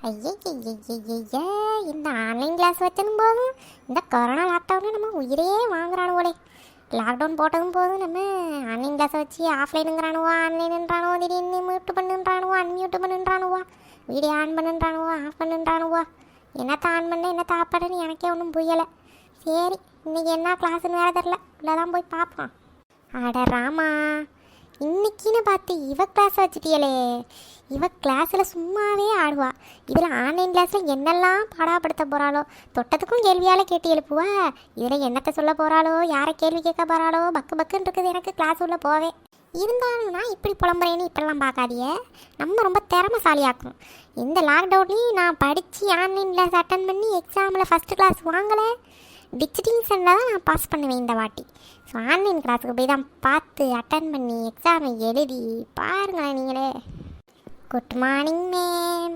ஐயய்ய இந்த online class வச்சதும் போதும் இந்த கொரோனா லாக்டவுனில் நம்ம உயிரே வாங்குறானுவோலே. லாக்டவுன் போட்டதும் போதும் நம்ம ஆன்லைன் கிளாஸை வச்சு ஆஃப்லைனுங்கிறானுவோ ஆன்லைனுன்றானுவோ திடீர்னு மியூட் பண்ணுன்றானுவோ அன்மியூட் பண்ணுன்றானுவோ வீடியோ ஆன் பண்ணுன்றானுவோ ஆஃப் பண்ணுன்றானுவோ. என்னத்தை ஆன் பண்ண என்னத்தை ஆஃப் பண்ணுன்னு எனக்கே ஒன்றும் புரியலை. சரி, இன்றைக்கி என்ன கிளாஸுன்னு வேறு தெரில, உள்ளதான் போய் பார்ப்போம். அட ராமா, இன்னைக்குன்னு பார்த்து இவ கிளாஸை வச்சுட்டியலே. இவ கிளாஸில் சும்மாவே ஆடுவா. இதில் ஆன்லைன் கிளாஸில் என்னெல்லாம் பாடாப்படுத்த போகிறாளோ. தொட்டத்துக்கும் கேள்வியால் கேட்டு எழுப்புவா. இதில் என்னத்தை சொல்ல போகிறாளோ, யாரை கேள்வி கேட்க போகிறாளோ, பக்கு பக்குன்னு இருக்குது எனக்கு கிளாஸ் உள்ள போவே. இருந்தாலும் நான் இப்படி புலம்புறேன்னு இப்படிலாம் பார்க்காதியே. நம்ம ரொம்ப திறமைசாலியாக்கும். இந்த லாக்டவுன்லேயும் நான் படித்து ஆன்லைன் கிளாஸ் அட்டன் பண்ணி எக்ஸாமில் ஃபஸ்ட்டு கிளாஸ் வாங்கலை. டிஸ்டிங்ஷனில் தான் நான் பாஸ் பண்ணுவேன் இந்த வாட்டி. ஸோ ஆன்லைன் கிளாஸுக்கு போய் தான் பார்த்து அட்டன் பண்ணி எக்ஸாமை எழுதி பாருங்களேன் நீங்களே. Good morning ma'am.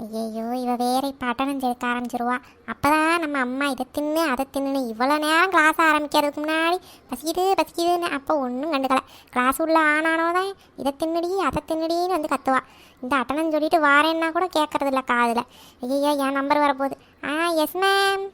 ஐயோ, இவ வேற இப்போ அட்டனன்ஸ் எடுக்க ஆரம்பிச்சிருவா. அப்போ தான் நம்ம அம்மா இதை தின்னு அதை தின்னு இவ்வளோ நேரம் கிளாஸ் ஆரம்பிக்கிறதுக்கு முன்னாடி பசிக்குதுன்னு அப்போ ஒன்றும் கண்டுக்கலை. கிளாஸ் உள்ள ஆனானோ தான் இதை தின்னுடி அதை தின்னுடின்னு வந்து கத்துவா. இந்த அட்டனன்ஸ் சொல்லிட்டு வாரேன்னா கூட கேட்கறதில்ல காதில். ஐயோ, என் நம்பர் வரப்போகுது. Yes ma'am.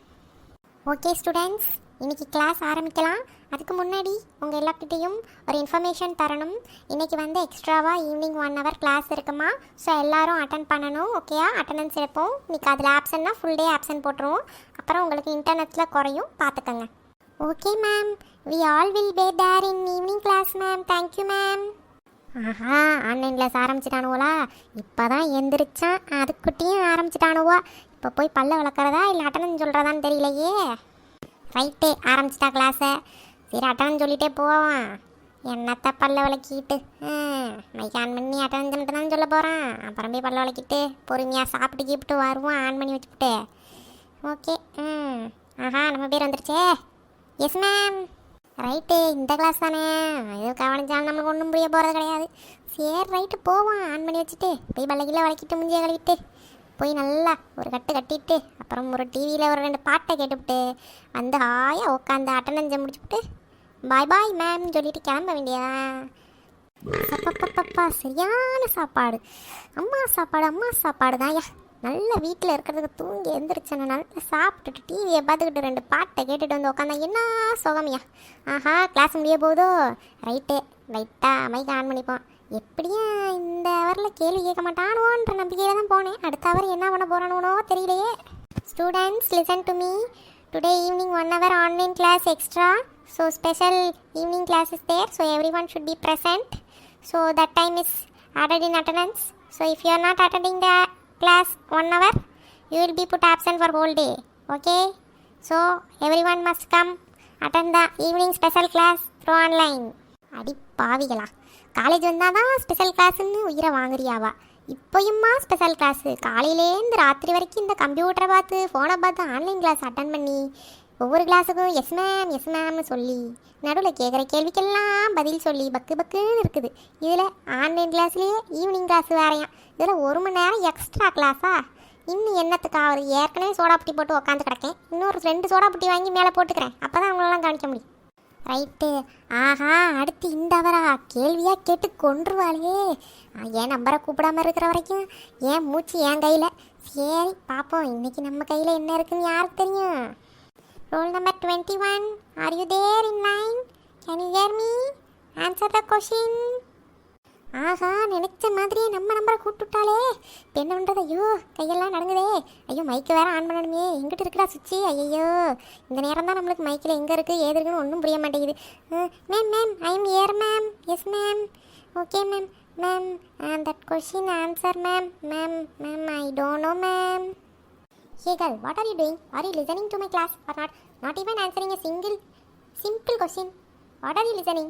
ஓகே ஸ்டூடெண்ட்ஸ், இன்றைக்கி கிளாஸ் ஆரம்பிக்கலாம். அதுக்கு முன்னாடி உங்கள் எல்லாக்கிட்டையும் ஒரு இன்ஃபர்மேஷன் தரணும். இன்றைக்கி வந்து எக்ஸ்ட்ராவாக ஈவினிங் 1 hour கிளாஸ் இருக்குமா. ஸோ எல்லோரும் அட்டன் பண்ணணும். ஓகேயா? அட்டண்டன்ஸ் எடுப்போம். இன்றைக்கி அதில் ஆப்சன்னா ஃபுல் டே ஆப்சன்ட் போட்டுருவோம். அப்புறம் உங்களுக்கு இன்டர்நெட்டில் குறையும், பார்த்துக்கோங்க. Okay ma'am, we all will be there in evening class ma'am. Thank you ma'am. Online class ஆரம்பிச்சிட்டானுவோலா? இப்போ தான் எந்திரிச்சான், அதுக்குட்டியும் ஆரம்பிச்சிட்டானுவா. இப்போ போய் பல்ல வளர்க்குறதா இல்லை அட்டனன்ஸ் சொல்கிறதான்னு தெரியலையே. ரைட்டே, ஆரம்பிச்சிட்டா கிளாஸை. சரி, அட்டனன்ஸ் சொல்லிகிட்டே போவான். என்னத்தை பல்ல விளக்கிட்டு மைக் ஆன் பண்ணி அட்டனன்ஸ் மட்டும் தான் சொல்ல போகிறான். அப்புறம் போய் பல்ல விளக்கிட்டு பொறுமையாக சாப்பிட்டு கீப்பிட்டு வருவான் ஆன் பண்ணி வச்சுக்கிட்டு. ஓகே. நம்ம பேர் வந்துருச்சே. Yes ma'am. ரைட்டு, இந்த கிளாஸ் தானே. இது கவனிச்சாலும் நம்மளுக்கு ஒன்றும் புரிய போகிறது கிடையாது. சரி ரைட்டு, போவான் ஆன் பண்ணி வச்சுட்டு போய் பல்லக்கில் வளக்கிட்டு முஞ்சியை கழுவிட்டு போய் நல்லா ஒரு கட்டு கட்டிட்டு அப்புறம் ஒரு டிவியில் ஒரு 2 பாட்டை கேட்டுவிட்டு வந்து ஹாயாக உட்காந்து அட்டனன்ஸை முடிச்சுவிட்டு பாய் பாய் மேம் சொல்லிட்டு கிளம்ப வேண்டியதா. அப்பப்பப்பப்பா, சரியான சாப்பாடு. அம்மா சாப்பாடு தான். நல்லா வீட்டில் இருக்கிறதுக்கு தூங்கி எந்திரிச்சேன்னு நல்லா சாப்பிட்டுட்டு டிவியை பார்த்துக்கிட்டு 2 பாட்டை கேட்டுட்டு வந்து உட்காந்தா என்ன சுகமியா. கிளாஸ் முடிய போகுதோ. ரைட்டாக மைக் ஆன் பண்ணிப்போம். எப்படியும் இந்த ஹவரில் கேள்வி கேட்க மாட்டானுவோன்ற நம்பிக்கையில் தான் போனேன். அடுத்த ஹவர் என்ன பண்ண போகிறானுவோ தெரியலையே. Students, listen to me. Today evening 1 hour online class extra. So special evening class is there. So every one should be present. So that time is added in attendance. So if you are not attending the class 1 hour, you will be put absent for whole day. Okay? So everyone must come attend the evening special class through online. அடி பாவிகளா, college வந்தால் தான் special கிளாஸுன்னு உயிரை வாங்குறியாவா? இப்போயும்மா special class? காலையிலேருந்து ராத்திரி வரைக்கும் இந்த கம்ப்யூட்டரை பார்த்து ஃபோனை பார்த்து ஆன்லைன் கிளாஸ் அட்டன் பண்ணி ஒவ்வொரு கிளாஸுக்கும் எஸ் மேம்னு சொல்லி நடுவில் கேட்குற கேள்விக்கெல்லாம் பதில் சொல்லி பக்குன்னு இருக்குது. இதில் ஆன்லைன் கிளாஸ்லேயே ஈவினிங் கிளாஸ் வேறையாம். இதில் 1 மணி நேரம் எக்ஸ்ட்ரா கிளாஸா? இன்னும் என்னத்துக்கு ஆகுது? ஏற்கனவே சோடாப்புட்டி போட்டு உட்காந்து கிடக்கேன். இன்னொரு 2 சோடாப்புட்டி வாங்கி மேலே போட்டுக்கிறேன். அப்போ தான் அவங்களெல்லாம் கவனிக்க முடியும். ரைட்டு. அடுத்து இந்த அவரா கேள்வியாக கேட்டு கொன்றுவாளே. ஏன் நம்பரை கூப்பிடாமல் இருக்கிற வரைக்கும் ஏன் மூச்சு என் கையில். சரி பார்ப்போம், இன்றைக்கி நம்ம கையில் என்ன இருக்குன்னு யாருக்கு தெரியும். Roll number 21, are you there in line? Can you hear me? Answer the question. நினைச்ச மாதிரியே நம்ம நம்பரை கூப்பிட்டுட்டாலே. இப்போ என்ன பண்ணுறது? ஐயோ, கையெல்லாம் நடங்குதே. ஐயோ, மைக்கு வேறு ஆன் பண்ணணுமே. எங்கிட்ட இருக்குடா சுவிட்சு? ஐயோ, இந்த நேரம் தான் நம்மளுக்கு மைக்கில் எங்கே இருக்குது ஏது இருக்குன்னு ஒன்றும் புரிய மாட்டேங்குது. Ma'am I am here ma'am. Yes ma'am. Okay ma'am that question answer ma'am. I don't know ma'am. Hey girl, what are you doing? Are you listening to my class or not? Not even answering a simple question. What are you listening?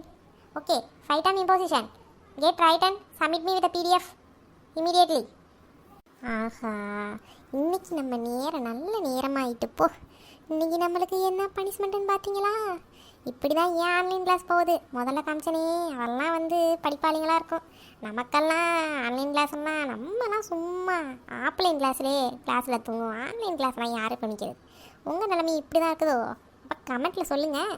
Okay, fight on imposition. Get right and submit me with a PDF immediately. இன்னைக்கு நம்ம நல்ல நேரமாயிட்டு போ. இன்னைக்கு நம்மளுக்கு என்ன பனிஷ்மெண்ட்டுன்னு பார்த்தீங்களா? இப்படி தான் ஏன் ஆன்லைன் கிளாஸ் போகுது. முதல்ல காமிச்சனே அதெல்லாம் வந்து படிப்பாளிங்களாக இருக்கும். நமக்கெல்லாம் ஆன்லைன் கிளாஸ்னால் நம்மலாம் சும்மா ஆஃப்லைன் கிளாஸ்லேயே கிளாஸில் தூங்குவோம். ஆன்லைன் கிளாஸ்லாம் யார் பண்ணிக்கிறது? உங்கள் நிலைமை இப்படி தான் இருக்குதோ? அப்போ கமெண்ட்டில் சொல்லுங்கள்.